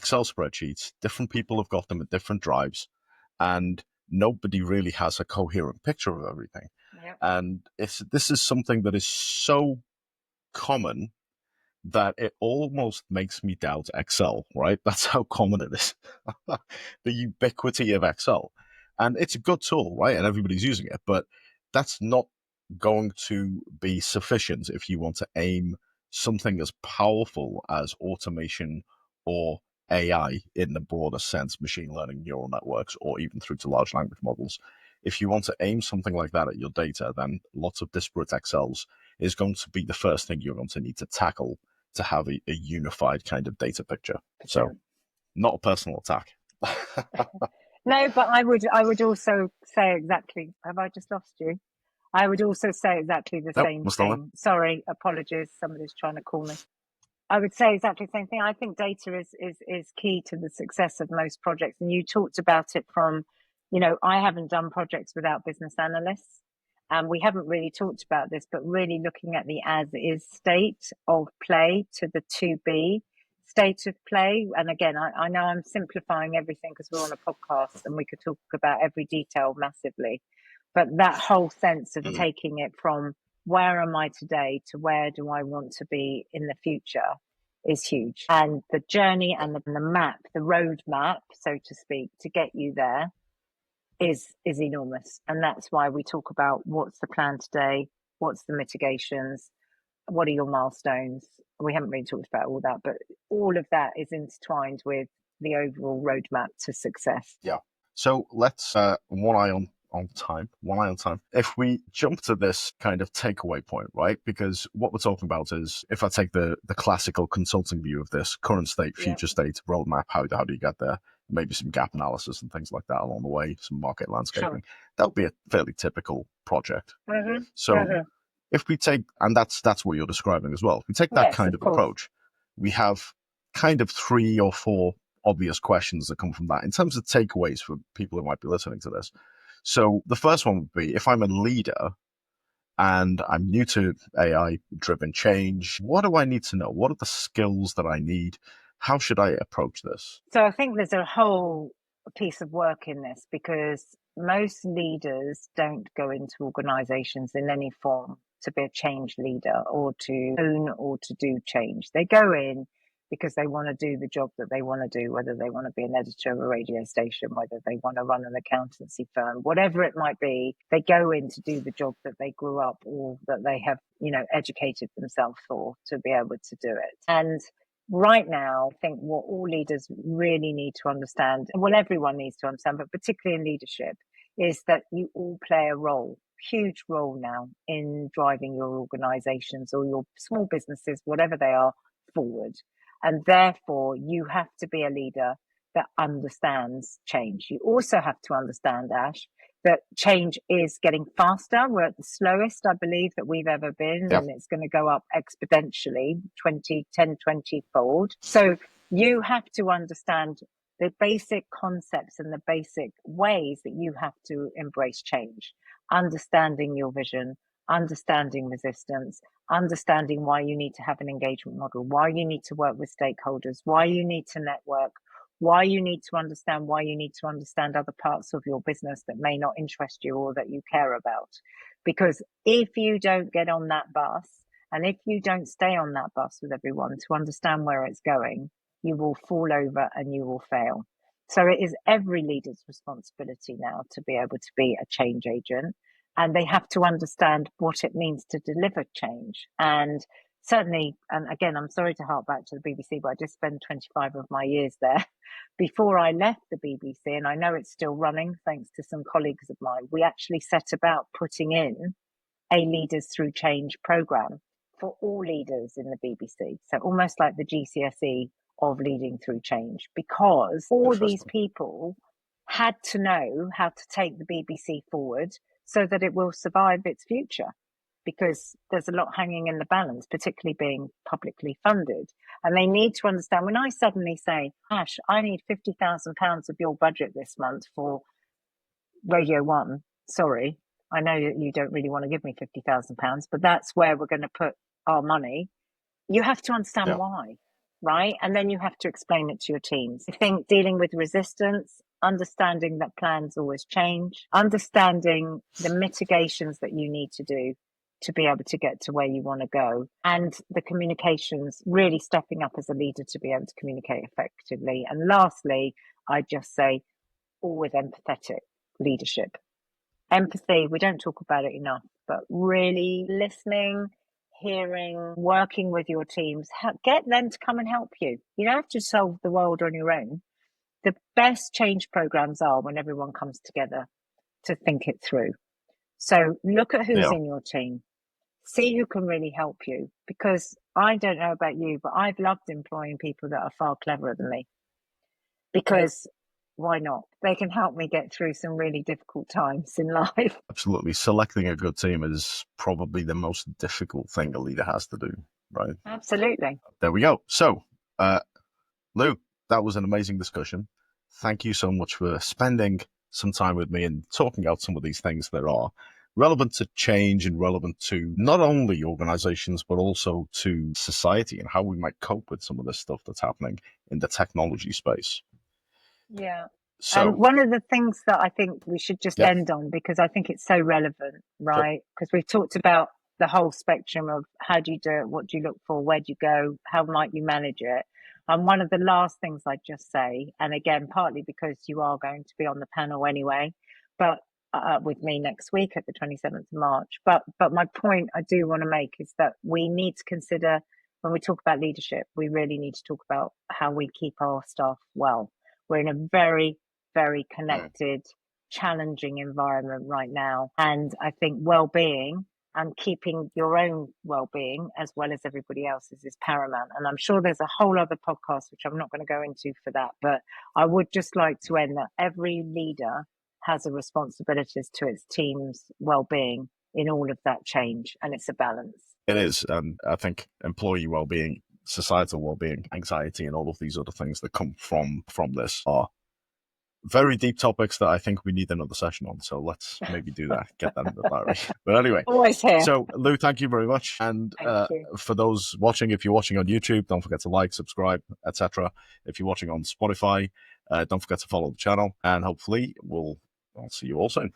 Excel spreadsheets. Different people have got them at different drives, and nobody really has a coherent picture of everything. Yeah. And this is something that is so common that it almost makes me doubt Excel, right? That's how common it is. The ubiquity of Excel. And it's a good tool, right? And everybody's using it, but that's not going to be sufficient if you want to aim something as powerful as automation or AI in the broader sense, machine learning, neural networks, or even through to large language models. If you want to aim something like that at your data, then lots of disparate Excels is going to be the first thing you're going to need to tackle to have a unified kind of data picture. So, not a personal attack. No, but I would also say exactly. Have I just lost you? I would also say exactly the Nope, same I'm still there. thing. Sorry, apologies. Somebody's trying to call me. I would say exactly the same thing. I think data is key to the success of most projects. And you talked about it from, I haven't done projects without business analysts. And we haven't really talked about this, but really looking at the as is state of play to the to be state of play. And again, I know I'm simplifying everything because we're on a podcast and we could talk about every detail massively. But that whole sense of taking it from where am I today to where do I want to be in the future is huge. And the journey and the map, the road map, so to speak, to get you there is enormous. And that's why we talk about what's the plan today, what's the mitigations, what are your milestones. We haven't really talked about all that, but all of that is intertwined with the overall roadmap to success. Yeah. So let's one eye on time. One eye on time. If we jump to this kind of takeaway point, right? Because what we're talking about is, if I take the classical consulting view of this, current state, future state, roadmap, how do you get there? Maybe some gap analysis and things like that along the way, some market landscaping. Sure. That would be a fairly typical project. Mm-hmm. So Mm-hmm. if we take, and that's what you're describing as well, if we take that Yes, kind of of course. approach, we have kind of 3 or 4 obvious questions that come from that in terms of takeaways for people who might be listening to this. So the first one would be, if I'm a leader and I'm new to AI driven change, what do I need to know? What are the skills that I need? How should I approach this? So I think there's a whole piece of work in this because most leaders don't go into organizations in any form to be a change leader or to own or to do change. They go in because they want to do the job that they want to do, whether they want to be an editor of a radio station, whether they want to run an accountancy firm, whatever it might be, they go in to do the job that they grew up or that they have, educated themselves for to be able to do it. And right now, I think what all leaders really need to understand, well, everyone needs to understand, but particularly in leadership, is that you all play a role, huge role now in driving your organizations or your small businesses, whatever they are, forward. And therefore, you have to be a leader that understands change. You also have to understand, Ash, that change is getting faster. We're at the slowest, I believe, that we've ever been, Yeah. and it's going to go up exponentially 20 fold. So you have to understand the basic concepts and the basic ways that you have to embrace change, understanding your vision, understanding resistance, understanding why you need to have an engagement model, why you need to work with stakeholders, why you need to network, why you need to understand other parts of your business that may not interest you or that you care about. Because if you don't get on that bus and if you don't stay on that bus with everyone to understand where it's going, you will fall over and you will fail. So it is every leader's responsibility now to be able to be a change agent, and they have to understand what it means to deliver change. And certainly, and again, I'm sorry to hark back to the BBC, but I just spent 25 of my years there. Before I left the BBC, and I know it's still running thanks to some colleagues of mine, we actually set about putting in a Leaders Through Change program for all leaders in the BBC. So almost like the GCSE of leading through change, because all these people had to know how to take the BBC forward so that it will survive its future, because there's a lot hanging in the balance, particularly being publicly funded. And they need to understand, when I suddenly say, Ash, I need £50,000 of your budget this month for Radio 1, sorry, I know that you don't really want to give me £50,000, but that's where we're going to put our money. You have to understand why. right? And then you have to explain it to your teams. I think dealing with resistance, understanding that plans always change, understanding the mitigations that you need to do to be able to get to where you want to go, and the communications, really stepping up as a leader to be able to communicate effectively. And lastly, I just say, always empathetic leadership. Empathy, we don't talk about it enough, but really listening, hearing, working with your teams, get them to come and help you. You don't have to solve the world on your own. The best change programs are when everyone comes together to think it through. So look at who's Yeah, in your team, see who can really help you, because I don't know about you, but I've loved employing people that are far cleverer than me, because why not? They can help me get through some really difficult times in life. absolutely. Selecting a good team is probably the most difficult thing a leader has to do, right? Absolutely. There we go. So, Lou, that was an amazing discussion. Thank you so much for spending some time with me and talking out some of these things that are relevant to change and relevant to not only organizations, but also to society and how we might cope with some of this stuff that's happening in the technology space. Yeah. And So, one of the things that I think we should just yeah, end on, because I think it's so relevant, sure. right? Because we've talked about the whole spectrum of how do you do it, what do you look for, where do you go, how might you manage it. And one of the last things I'd just say, and again, partly because you are going to be on the panel anyway, but with me next week at the 27th of March. But my point I do want to make is that we need to consider, when we talk about leadership, we really need to talk about how we keep our staff well. We're in a very Mm. connected, challenging environment right now. And I think well-being and keeping your own well-being as well as everybody else's is paramount. And I'm sure there's a whole other podcast, which I'm not going to go into for that, but I would just like to end that every leader has a responsibility to its team's well-being in all of that change. And it's a balance. It is. And I think employee well-being, societal well-being, anxiety, and all of these other things that come from this are very deep topics that I think we need another session on. So let's maybe do that, get that in the diary. But anyway, Always here. so Lou, thank you very much. And Thank you. for those watching, if you're watching on YouTube, don't forget to like, subscribe, etc. If you're watching on Spotify, don't forget to follow the channel, and hopefully I'll see you all soon.